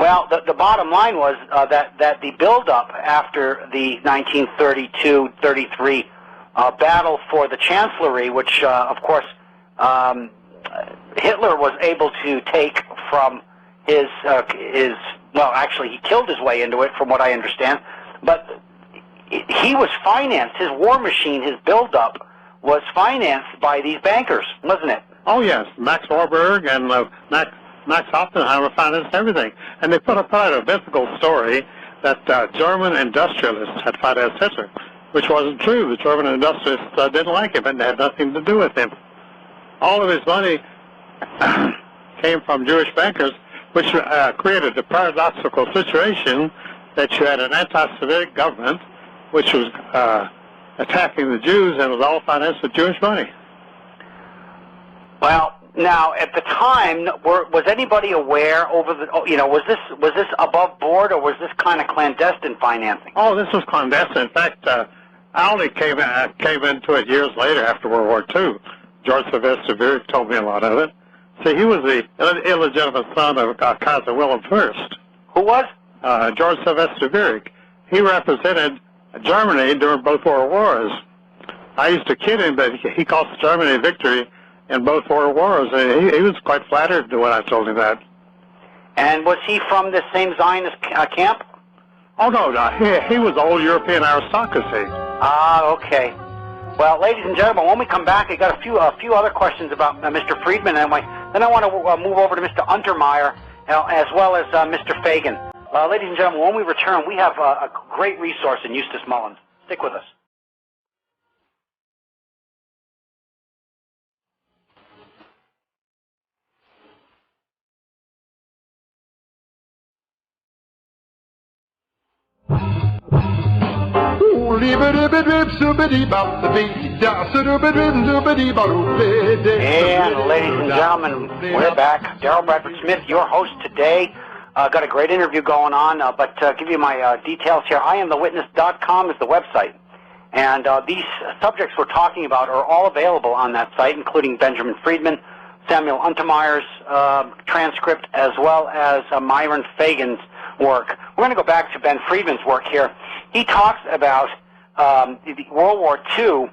Well, the bottom line was that the buildup after the 1932-33 battle for the chancellery, which, of course, Hitler was able to take from his well, actually, he killed his way into it, from what I understand. But he was financed. His war machine, his buildup, was financed by these bankers, wasn't it? Oh yes, Max Warburg and Max Oppenheimer financed everything, and they put out a mythical story that German industrialists had financed Hitler, which wasn't true. The German industrialists didn't like him and had nothing to do with him. All of his money came from Jewish bankers, which created a paradoxical situation that you had an anti-Semitic government, which was attacking the Jews, and it was all financed with Jewish money. Well, now at the time, was anybody aware over the? Was this above board, or was this kind of clandestine financing? Oh, this was clandestine. In fact, I only came into it years later, after World War II. George Sylvester Virg told me a lot of it. See, he was the illegitimate son of Kaiser Wilhelm I. Who was? George Sylvester Virg. He represented Germany during both World Wars. I used to kid him, but he cost Germany victory in both World Wars. He was quite flattered when I told him that. And was he from the same Zionist camp? Oh, no. He was old European aristocracy. Ah, okay. Well, ladies and gentlemen, when we come back, I got a few other questions about Mr. Friedman, and then I want to move over to Mr. Untermeyer, as well as Mr. Fagan. Ladies and gentlemen, when we return, we have a great resource in Eustace Mullins. Stick with us. And ladies and gentlemen, we're back. Daryl Bradford Smith, your host today. Got a great interview going on, but give you my details here. IamTheWitness.com is the website. And these subjects we're talking about are all available on that site, including Benjamin Friedman, Samuel Untermeyer's transcript, as well as Myron Fagan's work. We're going to go back to Ben Friedman's work here. He talks about World War II,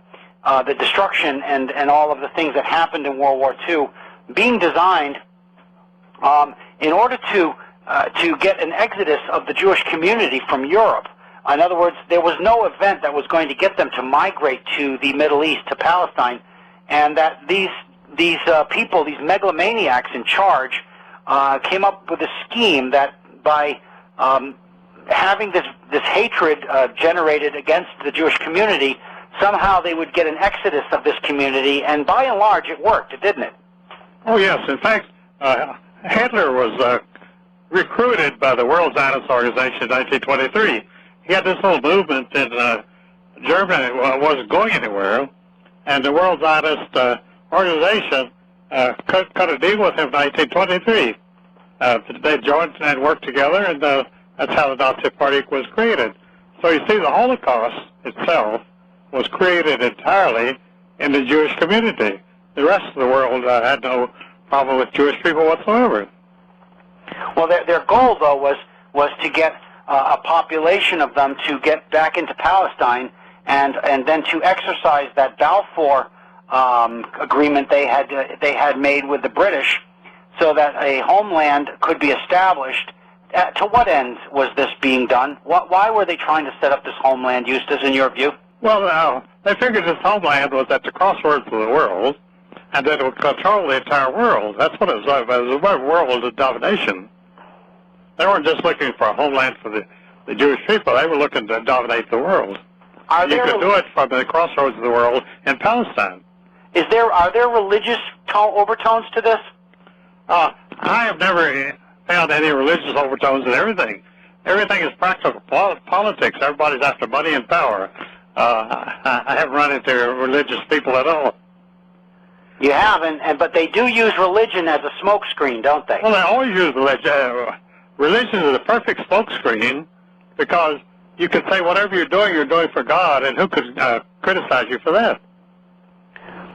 the destruction and all of the things that happened in World War II being designed in order to get an exodus of the Jewish community from Europe. In other words, there was no event that was going to get them to migrate to the Middle East, to Palestine, and that these people, these megalomaniacs in charge, came up with a scheme that by having this hatred generated against the Jewish community, somehow they would get an exodus of this community, and by and large it worked, didn't it? Oh yes, in fact, Hitler was recruited by the World Zionists Organization in 1923. He had this whole movement in Germany wasn't going anywhere, and the World Zionist Organization cut a deal with him in 1923. They joined and worked together, and that's how the Nazi Party was created. So you see, the Holocaust itself was created entirely in the Jewish community. The rest of the world had no problem with Jewish people whatsoever. Well, their goal, though, was to get a population of them to get back into Palestine, and then to exercise that Balfour agreement they had made with the British, so that a homeland could be established. To what end was this being done? Why were they trying to set up this homeland, Eustace, in your view? Well, they figured this homeland was at the crossroads of the world, and that it would control the entire world. That's what it was like. It was about world of domination. They weren't just looking for a homeland for the Jewish people. They were looking to dominate the world. You could do it from the crossroads of the world in Palestine. Are there religious overtones to this? I have never found any religious overtones in everything. Everything is practical politics. Everybody's after money and power. I haven't run into religious people at all. You haven't, but they do use religion as a smokescreen, don't they? Well, they always use religion. Religion is a perfect smokescreen, because you can say whatever you're doing for God, and who could criticize you for that?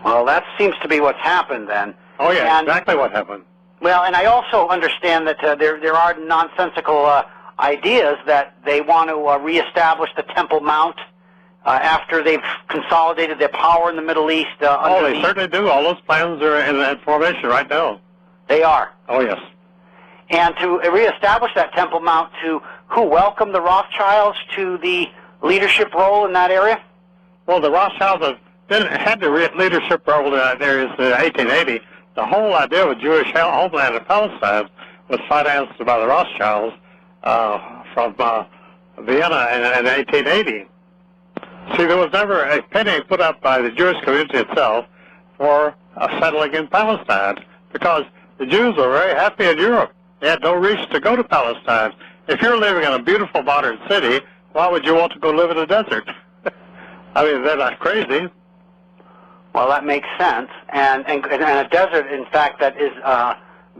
Well, that seems to be what's happened then. Oh, yeah, exactly what happened. Well, and I also understand that there are nonsensical ideas that they want to reestablish the Temple Mount after they've consolidated their power in the Middle East. They certainly do. All those plans are in formation right now. They are. Oh, yes. And to reestablish that Temple Mount, to who welcomed the Rothschilds to the leadership role in that area? Well, the Rothschilds had the leadership role in that area since 1880. The whole idea of a Jewish homeland in Palestine was financed by the Rothschilds from Vienna in 1880. See, there was never a penny put up by the Jewish community itself for settling in Palestine because the Jews were very happy in Europe. They had no reason to go to Palestine. If you're living in a beautiful modern city, why would you want to go live in a desert? I mean, they're not crazy. Well, that makes sense. And a desert, in fact, that is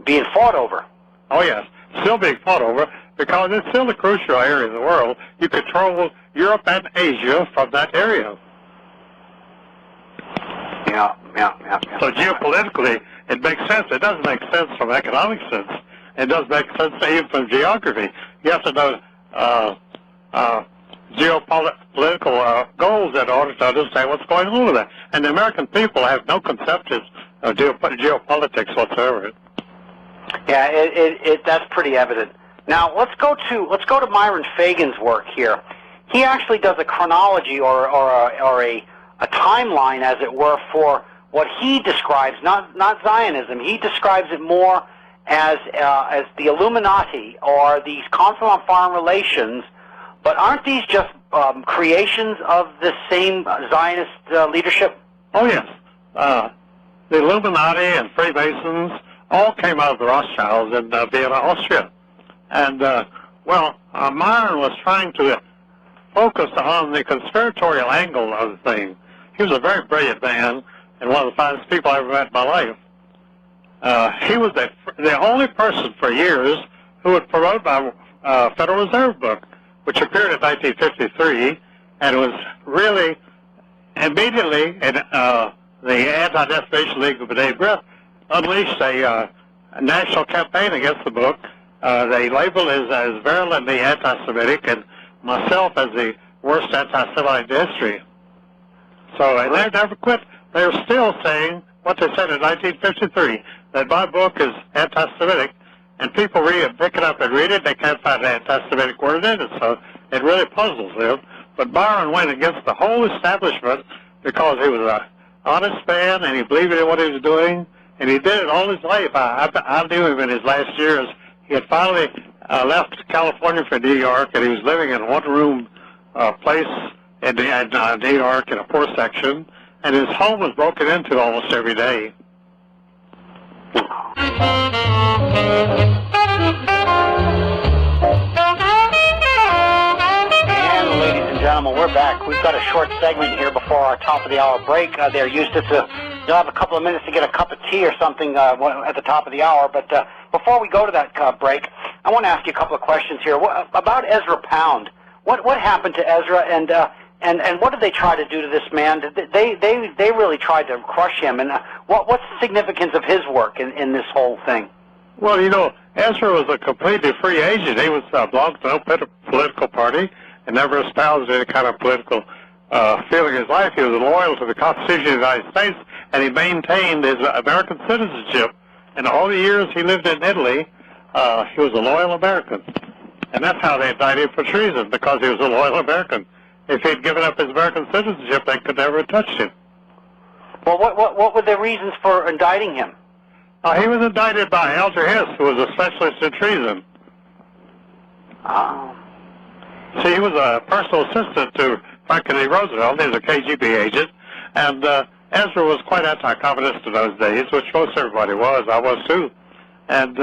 being fought over. Oh, yes. Still being fought over because it's still a crucial area in the world. You control Europe and Asia from that area. Yeah. So geopolitically, it makes sense. It doesn't make sense from economic sense. It does make sense even from geography. You have to know geopolitical goals in order to understand what's going on with that. And the American people have no conception of geopolitics whatsoever. Yeah, that's pretty evident. Now let's go to Myron Fagan's work here. He actually does a chronology or a timeline, as it were, for what he describes, not Zionism. He describes it more as the Illuminati or these Council on Foreign Relations. But aren't these just creations of the same Zionist leadership? Oh, yes. The Illuminati and Freemasons all came out of the Rothschilds in Vienna, Austria. And, Myron was trying to focus on the conspiratorial angle of the thing. He was a very brilliant man and one of the finest people I ever met in my life. He was the only person for years who would promote my Federal Reserve book, which appeared in 1953, and was really immediately in the Anti-Defamation League of B'nai B'rith unleashed a national campaign against the book. They labeled it as virulently anti-Semitic and myself as the worst anti-Semite in history. So they never quit. They were still saying what they said in 1953, that my book is anti-Semitic, and people read it, pick it up and read it, they can't find an anti-Semitic word in it, so it really puzzles them. But Myron went against the whole establishment because he was an honest man and he believed in what he was doing, and he did it all his life. I knew him in his last years. He had finally left California for New York, and he was living in a one-room place in New York in a poor section, and his home was broken into almost every day. And ladies and gentlemen, we're back. We've got a short segment here before our top of the hour break. There, Eustace, you'll have a couple of minutes to get a cup of tea or something at the top of the hour. But before we go to that break, I want to ask you a couple of questions here. About Ezra Pound. What happened to Ezra, and what did they try to do to this man? They really tried to crush him. And what's the significance of his work in this whole thing? Well, you know, Ezra was a completely free agent. He was belonged to no political party and never espoused any kind of political feeling in his life. He was loyal to the Constitution of the United States, and he maintained his American citizenship. And all the years he lived in Italy, he was a loyal American. And that's how they indicted him for treason, because he was a loyal American. If he'd given up his American citizenship, they could never have touched him. Well, what were the reasons for indicting him? He was indicted by Alger Hiss, who was a specialist in treason. Oh. See, he was a personal assistant to Franklin D. Roosevelt. He was a KGB agent. And Ezra was quite anti-communist in those days, which most everybody was. I was too. And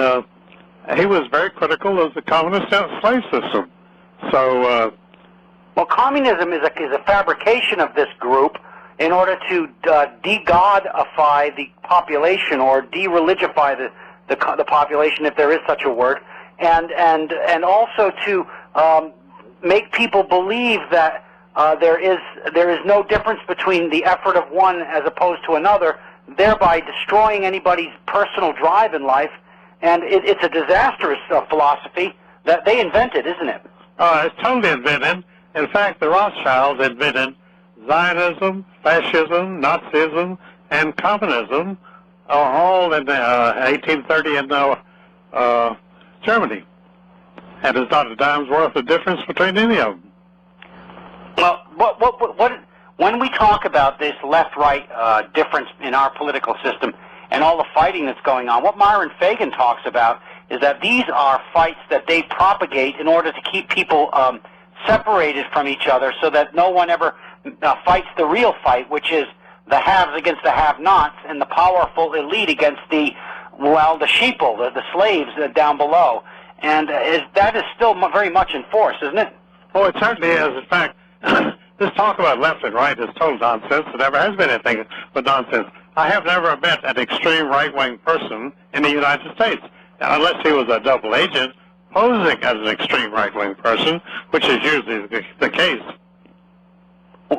he was very critical of the communist slave system. So... well, communism is a fabrication of this group in order to de-godify the population or de-religify the population, if there is such a word, and also to make people believe that there is no difference between the effort of one as opposed to another, thereby destroying anybody's personal drive in life And it's a disastrous philosophy that they invented, isn't it? It's totally invented. In fact, the Rothschilds invented Zionism, fascism, Nazism, and communism, all in 1830 in Germany. And there's not a dime's worth of difference between any of them. Well, when we talk about this left-right difference in our political system and all the fighting that's going on, what Myron Fagan talks about is that these are fights that they propagate in order to keep people separated from each other so that no one ever fights the real fight, which is the haves against the have-nots and the powerful elite against the sheeple, the slaves down below. And that is still very much in force, isn't it? Oh, it certainly is. In fact, this talk about left and right is total nonsense. There never has been anything but nonsense. I have never met an extreme right-wing person in the United States, unless he was a double agent posing as an extreme right-wing person, which is usually the case.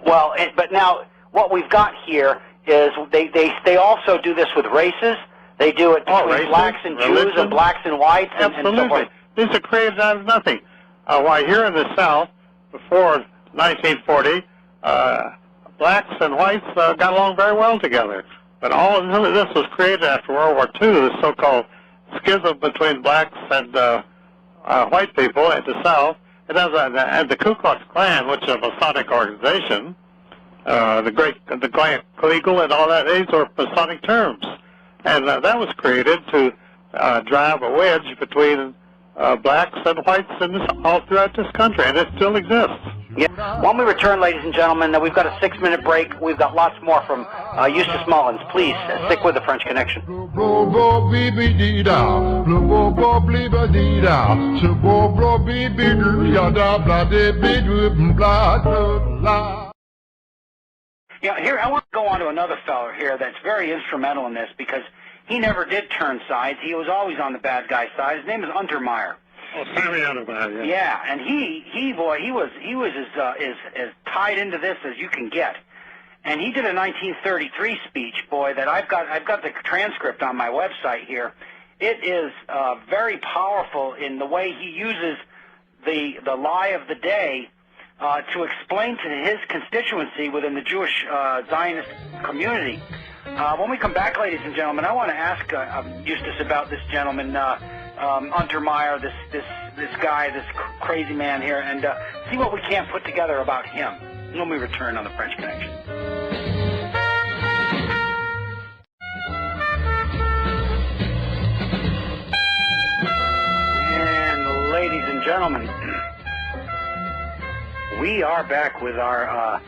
Well, but now what we've got here is they also do this with races. They do it between races, blacks and religion, Jews and blacks and whites. Absolutely. And so forth. These are created out of nothing. Why, here in the South, before 1940, blacks and whites got along very well together. But all of this was created after World War II, the so-called schism between blacks and white people in the South. And the Ku Klux Klan, which is a Masonic organization, the Klan Eagle and all that, these are Masonic terms. And that was created to drive a wedge between blacks and whites all throughout this country, and it still exists. Yeah. When we return, ladies and gentlemen, we've got a 6-minute break. We've got lots more from Eustace Mullins. Please stick with the French Connection. Yeah, here I want to go on to another fellow here that's very instrumental in this because he never did turn sides. He was always on the bad guy side. His name is Untermeyer. Oh, Sammy Untermeyer, yeah. Yeah, and he was as tied into this as you can get. And he did a 1933 speech, boy, that I've got the transcript on my website here. It is very powerful in the way he uses the lie of the day to explain to his constituency within the Jewish Zionist community. When we come back, ladies and gentlemen, I want to ask Eustace about this gentleman, Untermeyer, this guy, this crazy man here, and see what we can't put together about him when we return on the French Connection. And ladies and gentlemen, we are back with our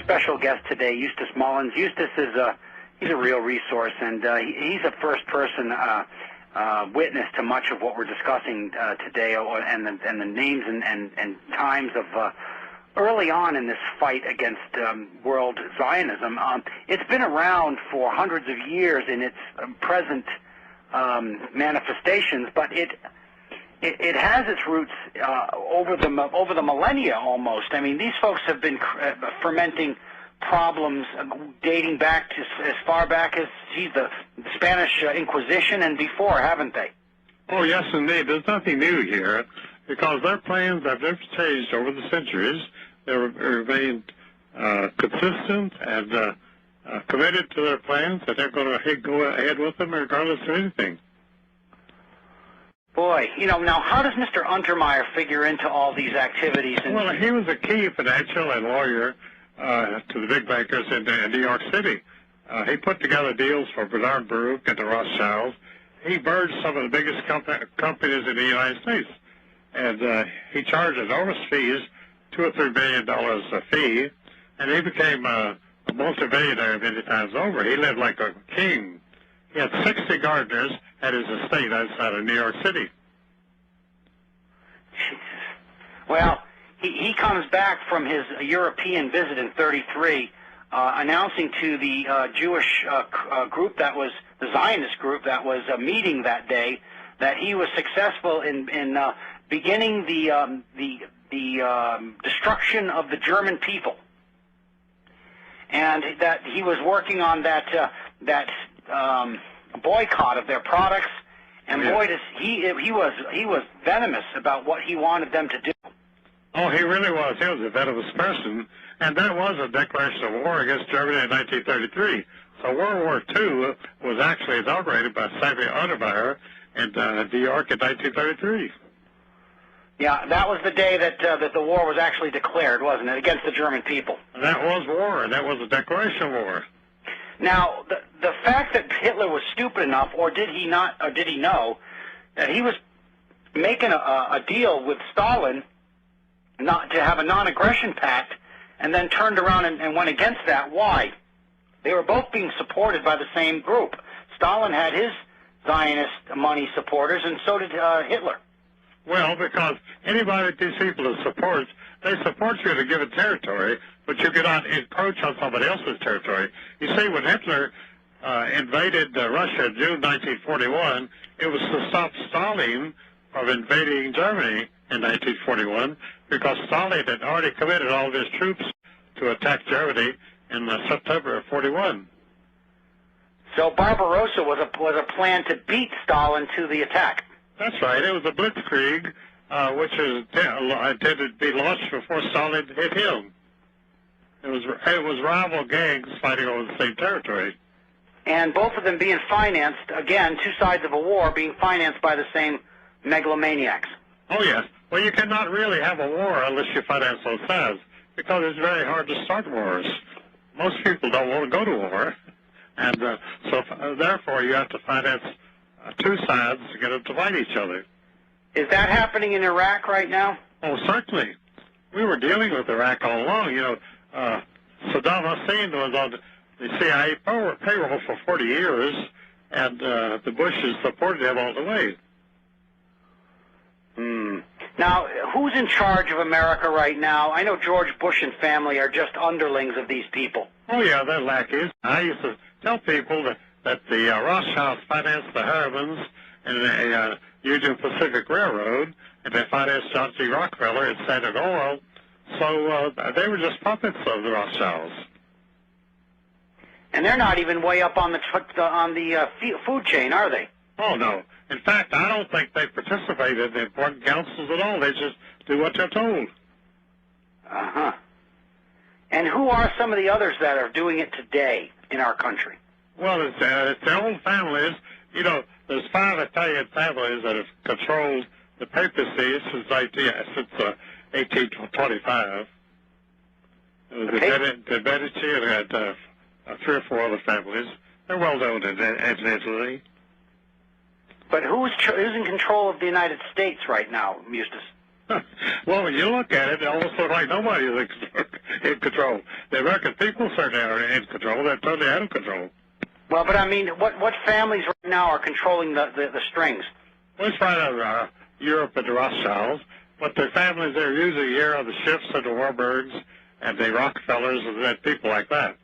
special guest today, Eustace Mullins. Eustace is he's a real resource, and he's a first-person witness to much of what we're discussing today, and the names and times of early on in this fight against world Zionism. It's been around for hundreds of years in its present manifestations, but it has its roots over the millennia almost. I mean, these folks have been fermenting problems dating back to as far back as the Spanish Inquisition and before, haven't they? Oh, yes, indeed. There's nothing new here because their plans have never changed over the centuries. They remained consistent and committed to their plans, that they're going to go ahead with them regardless of anything. Boy, now how does Mr. Untermeyer figure into all these activities? Well, he was a key financial and lawyer to the big bankers in New York City. He put together deals for Bernard Baruch and the Rothschilds. He merged some of the biggest companies in the United States, and he charged enormous fees, $2 or $3 billion a fee, and he became a multi-billionaire many times over. He lived like a king. He had 60 gardeners at his estate outside of New York City. Jesus. Well, he comes back from his European visit in '33, announcing to the Jewish group that was the Zionist group that was meeting that day that he was successful in beginning the destruction of the German people, and that he was working on that boycott of their products And boy, he was venomous about what he wanted them to do. Oh, he really was. He was a venomous person, and that was a declaration of war against Germany in 1933. So World War II was actually inaugurated by Samuel Adenauer in New York in 1933. Yeah, that was the day that the war was actually declared, wasn't it, against the German people? That was war. That was a declaration of war. Now, the fact that Hitler was stupid enough, or did he not, or did he know, that he was making a deal with Stalin not to have a non-aggression pact, and then turned around and went against that. Why? They were both being supported by the same group. Stalin had his Zionist money supporters, and so did Hitler. Well, because anybody that these people support, they support you in a given territory, but you cannot encroach on somebody else's territory. You see, when Hitler invaded Russia in June 1941, it was to stop Stalin from invading Germany in 1941, because Stalin had already committed all of his troops to attack Germany in September of 41. So Barbarossa was a plan to beat Stalin to the attack. That's right. It was a blitzkrieg, which was intended to be launched before Stalin hit him. It was rival gangs fighting over the same territory. And both of them being financed, again, two sides of a war, being financed by the same megalomaniacs. Oh, yes. Well, you cannot really have a war unless you finance both sides, because it's very hard to start wars. Most people don't want to go to war, and therefore you have to finance two sides to get them to fight each other. Is that happening in Iraq right now? Oh, certainly. We were dealing with Iraq all along. You know, Saddam Hussein was on the CIA payroll for 40 years, and the Bushes supported him all the way. Now, who's in charge of America right now? I know George Bush and family are just underlings of these people. Oh, yeah, they're lackeys. I used to tell people that the Rothschilds financed the Harrimans and the Union Pacific Railroad, and they financed John C. Rockefeller and Standard Oil. So they were just puppets of the Rothschilds. And they're not even way up on the food chain, are they? Oh, no. In fact, I don't think they participate in the important councils at all. They just do what they're told. Uh-huh. And who are some of the others that are doing it today in our country? Well, it's the old families. You know, there's 5 Italian families that have controlled the papacy since 1825. The Medici and 3 or 4 other families. They're well known in Italy. But who's in control of the United States right now, Eustace? Well, when you look at it, it almost looks like nobody is in control. The American people certainly are in control. They're totally out of control. Well, but I mean, what families right now are controlling the strings? Well, it's right out Europe and the Rothschilds, but the families they're using here are the Schiffs and the Warburgs and the Rockefellers and people like that.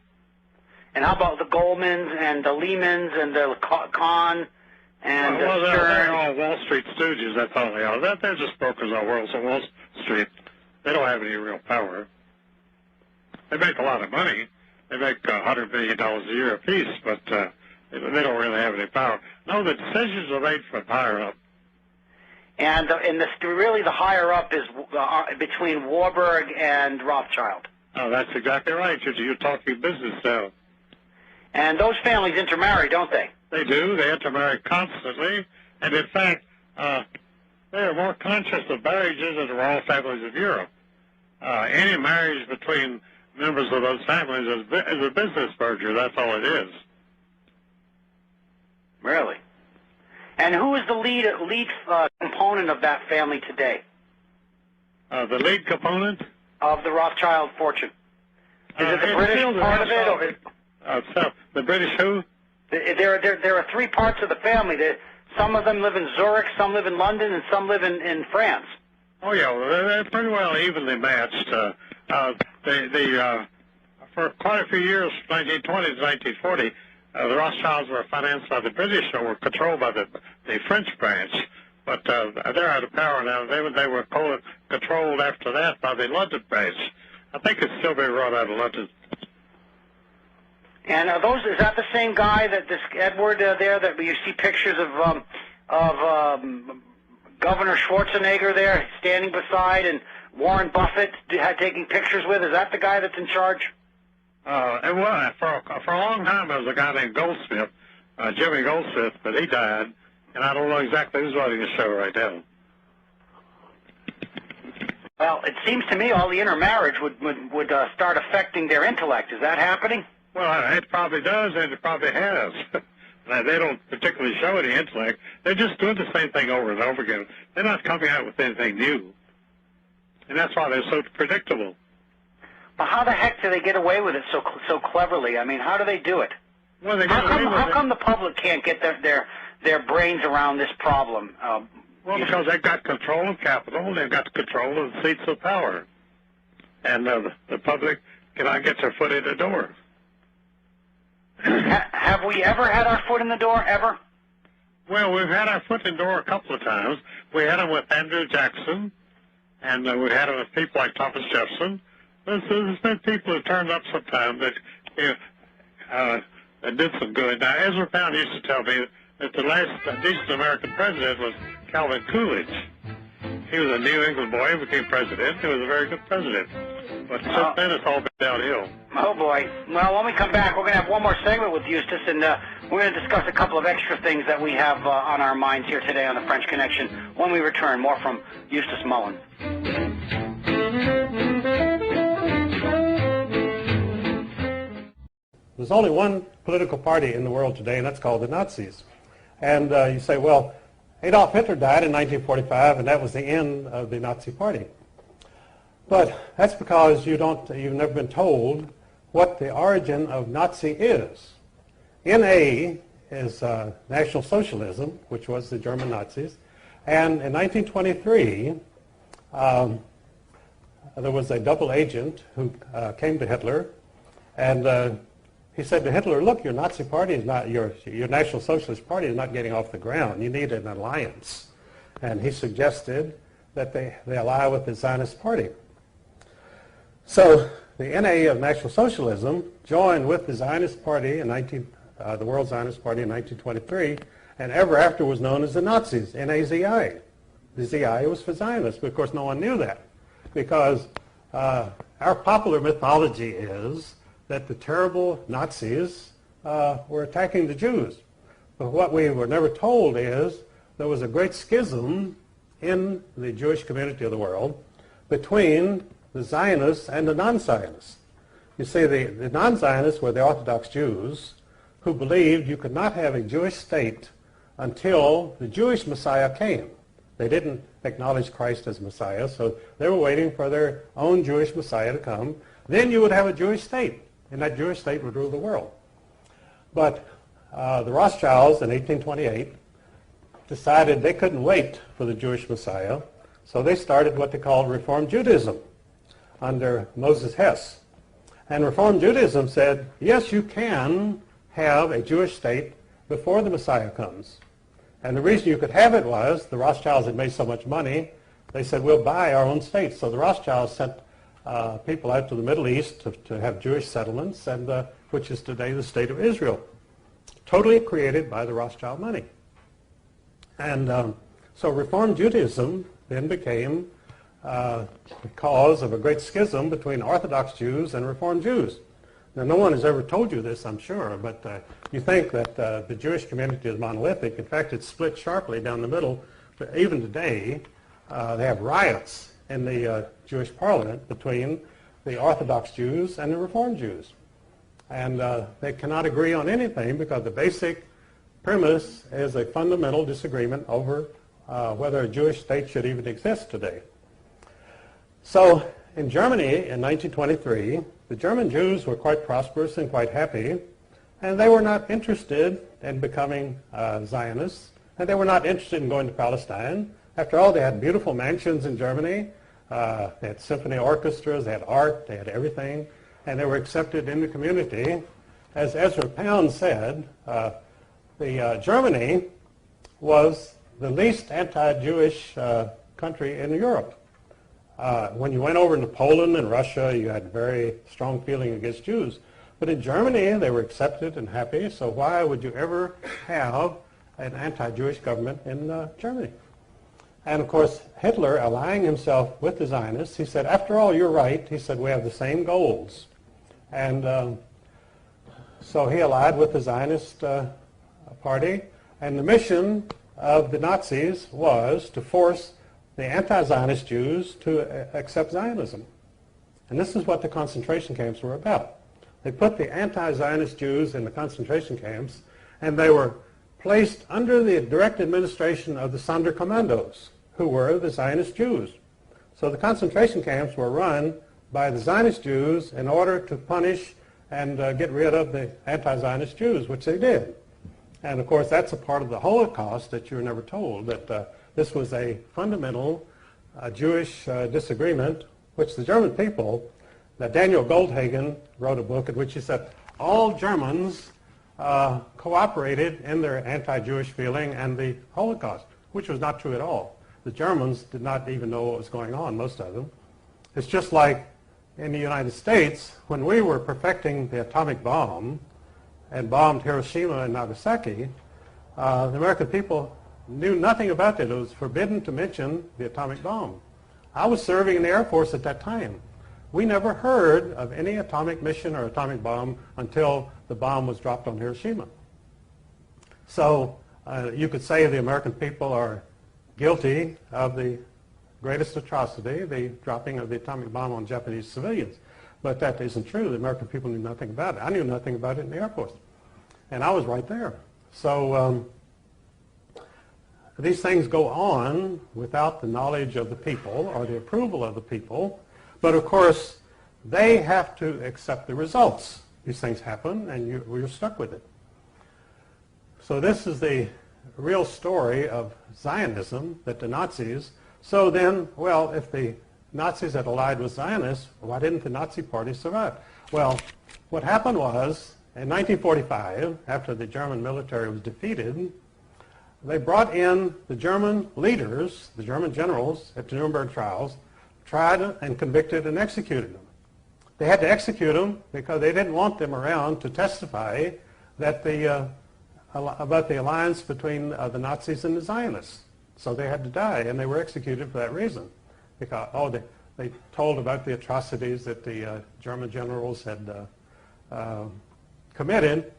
And how about the Goldmans and the Lehmans and the Kahn? And they're all Wall Street stooges, that's all they are. They're just brokers on Wall Street. They don't have any real power. They make a lot of money. They make $100 million a year apiece, but they don't really have any power. No, the decisions are made from higher up. And really the higher up is between Warburg and Rothschild. Oh, that's exactly right. You're talking business now. And those families intermarry, don't they? They do. They intermarry constantly. And in fact, they are more conscious of marriages than the royal families of Europe. Any marriage between members of those families is a business merger. That's all it is. Really? And who is the lead component of that family today? The lead component? Of the Rothschild fortune. Is it the British part of it? Or the British who? There are 3 parts of the family. Some of them live in Zurich, some live in London, and some live in France. Oh, yeah. Well, they're pretty well evenly matched. For quite a few years, 1920 to 1940, the Rothschilds were financed by the British or were controlled by the French branch. But they're out of power now. They were controlled after that by the London branch. I think it's still being run out of London. And is that the same guy that this Edward there that you see pictures of of Governor Schwarzenegger there standing beside, and Warren Buffett taking pictures with? Is that the guy that's in charge? It was. For a long time, there was a guy named Goldsmith, Jimmy Goldsmith, but he died, and I don't know exactly who's running the show right now. Well, it seems to me all the intermarriage would start affecting their intellect. Is that happening? Well, it probably does, and it probably has. They don't particularly show any intellect. They're just doing the same thing over and over again. They're not coming out with anything new. And that's why they're so predictable. But how the heck do they get away with it so cleverly? I mean, how do they do it? Well, they how come the public can't get their brains around this problem? Well, because they've got control of capital, they've got control of the seats of power. And the public cannot get their foot in the door. Have we ever had our foot in the door, ever? Well, we've had our foot in the door a couple of times. We had them with Andrew Jackson, and we had them with people like Thomas Jefferson. There's been people who turned up sometime that did some good. Now, Ezra Pound used to tell me that the last decent American president was Calvin Coolidge. He was a New England boy, became president. He was a very good president. But since then, it's all been downhill. Oh, boy. Well, when we come back, we're going to have one more segment with Eustace, and we're going to discuss a couple of extra things that we have on our minds here today on the French Connection. When we return, more from Eustace Mullin. There's only one political party in the world today, and that's called the Nazis. And you say, well, Adolf Hitler died in 1945, and that was the end of the Nazi Party. But that's because you've never been told what the origin of Nazi is. NA is National Socialism, which was the German Nazis. And in 1923, there was a double agent who came to Hitler, and he said to Hitler, look, your Nazi party is not, your National Socialist Party is not getting off the ground. You need an alliance. And he suggested that they ally with the Zionist Party. So the NA of National Socialism joined with the Zionist Party in the World Zionist Party in 1923, and ever after was known as the Nazis, NAZI. The ZI was for Zionists, but of course no one knew that, because our popular mythology is that the terrible Nazis were attacking the Jews. But what we were never told is there was a great schism in the Jewish community of the world between the Zionists and the non-Zionists. You see, the non-Zionists were the Orthodox Jews who believed you could not have a Jewish state until the Jewish Messiah came. They didn't acknowledge Christ as Messiah, so they were waiting for their own Jewish Messiah to come. Then you would have a Jewish state, and that Jewish state would rule the world. But the Rothschilds in 1828 decided they couldn't wait for the Jewish Messiah, so they started what they called Reform Judaism under Moses Hess. And Reform Judaism said, yes, you can have a Jewish state before the Messiah comes. And the reason you could have it was the Rothschilds had made so much money, they said, we'll buy our own state. So the Rothschilds sent people out to the Middle East to have Jewish settlements, and which is today the state of Israel, totally created by the Rothschild money. And so Reform Judaism then became the cause of a great schism between Orthodox Jews and Reform Jews. Now, no one has ever told you this, I'm sure, but you think that the Jewish community is monolithic. In fact, it's split sharply down the middle. But even today, they have riots in the Jewish parliament between the Orthodox Jews and the Reform Jews. And they cannot agree on anything because the basic premise is a fundamental disagreement over whether a Jewish state should even exist today. So in Germany in 1923, the German Jews were quite prosperous and quite happy, and they were not interested in becoming Zionists, and they were not interested in going to Palestine. After all, they had beautiful mansions in Germany, they had symphony orchestras, they had art, they had everything, and they were accepted in the community. As Ezra Pound said, Germany was the least anti-Jewish country in Europe. When you went over into Poland and Russia, you had very strong feeling against Jews. But in Germany, they were accepted and happy, so why would you ever have an anti-Jewish government in Germany. And of course, Hitler, allying himself with the Zionists, he said, after all, you're right. He said, we have the same goals. And so he allied with the Zionist party. And the mission of the Nazis was to force the anti-Zionist Jews to accept Zionism. And this is what the concentration camps were about. They put the anti-Zionist Jews in the concentration camps, and they were placed under the direct administration of the Sonderkommandos, who were the Zionist Jews. So the concentration camps were run by the Zionist Jews in order to punish and get rid of the anti-Zionist Jews, which they did. And of course, that's a part of the Holocaust that you're never told, that this was a fundamental Jewish disagreement, which the German people, that Daniel Goldhagen wrote a book in which he said all Germans cooperated in their anti-Jewish feeling and the Holocaust, which was not true at all. The Germans did not even know what was going on, most of them. It's just like in the United States, when we were perfecting the atomic bomb and bombed Hiroshima and Nagasaki, the American people knew nothing about it. It was forbidden to mention the atomic bomb. I was serving in the Air Force at that time. We never heard of any atomic mission or atomic bomb until the bomb was dropped on Hiroshima. So you could say the American people are guilty of the greatest atrocity, the dropping of the atomic bomb on Japanese civilians. But that isn't true. The American people knew nothing about it. I knew nothing about it in the Air Force. And I was right there. So these things go on without the knowledge of the people or the approval of the people. But of course, they have to accept the results. These things happen, and you're stuck with it. So this is the real story of Zionism, that the Nazis. So then, well, if the Nazis had allied with Zionists, why didn't the Nazi Party survive? Well, what happened was, in 1945, after the German military was defeated, they brought in the German leaders, the German generals at the Nuremberg trials, tried and convicted and executed them. They had to execute them because they didn't want them around to testify that about the alliance between the Nazis and the Zionists. So they had to die, and they were executed for that reason. Because, they told about the atrocities that the German generals had committed.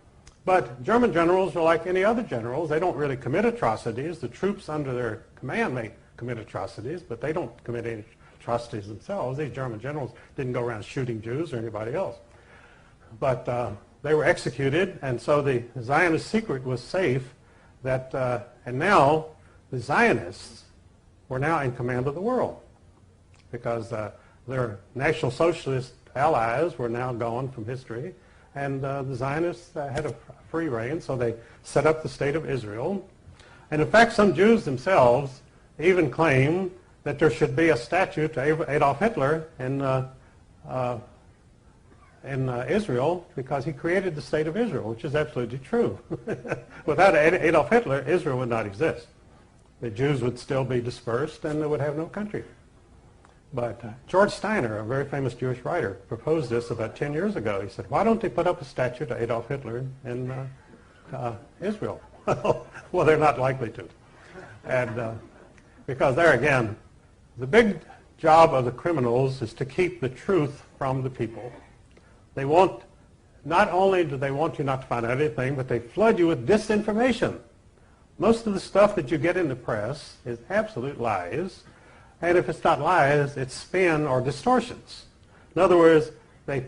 But German generals are like any other generals. They don't really commit atrocities. The troops under their command may commit atrocities, but they don't commit any atrocities themselves. These German generals didn't go around shooting Jews or anybody else. But they were executed, and so the Zionist secret was safe. And now the Zionists were now in command of the world because their National Socialist allies were now gone from history, and the Zionists had a free reign, so they set up the State of Israel. And in fact, some Jews themselves even claim that there should be a statue to Adolf Hitler in Israel because he created the State of Israel, which is absolutely true. Without Adolf Hitler, Israel would not exist. The Jews would still be dispersed and they would have no country. But George Steiner, a very famous Jewish writer, proposed this about 10 years ago. He said, why don't they put up a statue to Adolf Hitler in Israel? Well, they're not likely to. And because there again, the big job of the criminals is to keep the truth from the people. They want, not only do they want you not to find out anything, but they flood you with disinformation. Most of the stuff that you get in the press is absolute lies. And if it's not lies, it's spin or distortions. In other words, they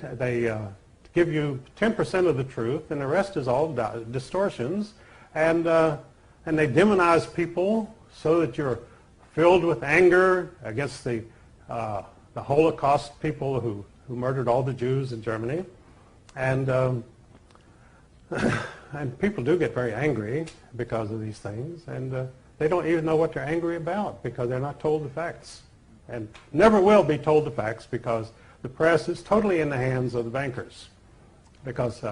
give you 10% of the truth, and the rest is all distortions. And they demonize people so that you're filled with anger against the Holocaust people who murdered all the Jews in Germany. And people do get very angry because of these things. And they don't even know what they're angry about because they're not told the facts. And never will be told the facts because the press is totally in the hands of the bankers. Because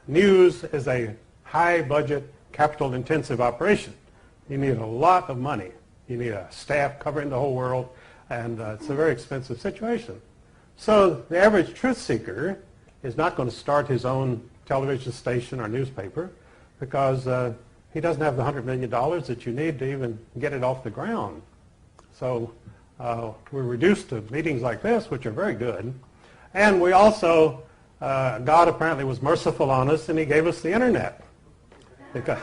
news is a high-budget, capital-intensive operation. You need a lot of money. You need a staff covering the whole world, and it's a very expensive situation. So the average truth seeker is not going to start his own television station or newspaper. because he doesn't have the $100 million that you need to even get it off the ground. So we're reduced to meetings like this, which are very good. And we also, God apparently was merciful on us, and he gave us the internet. Because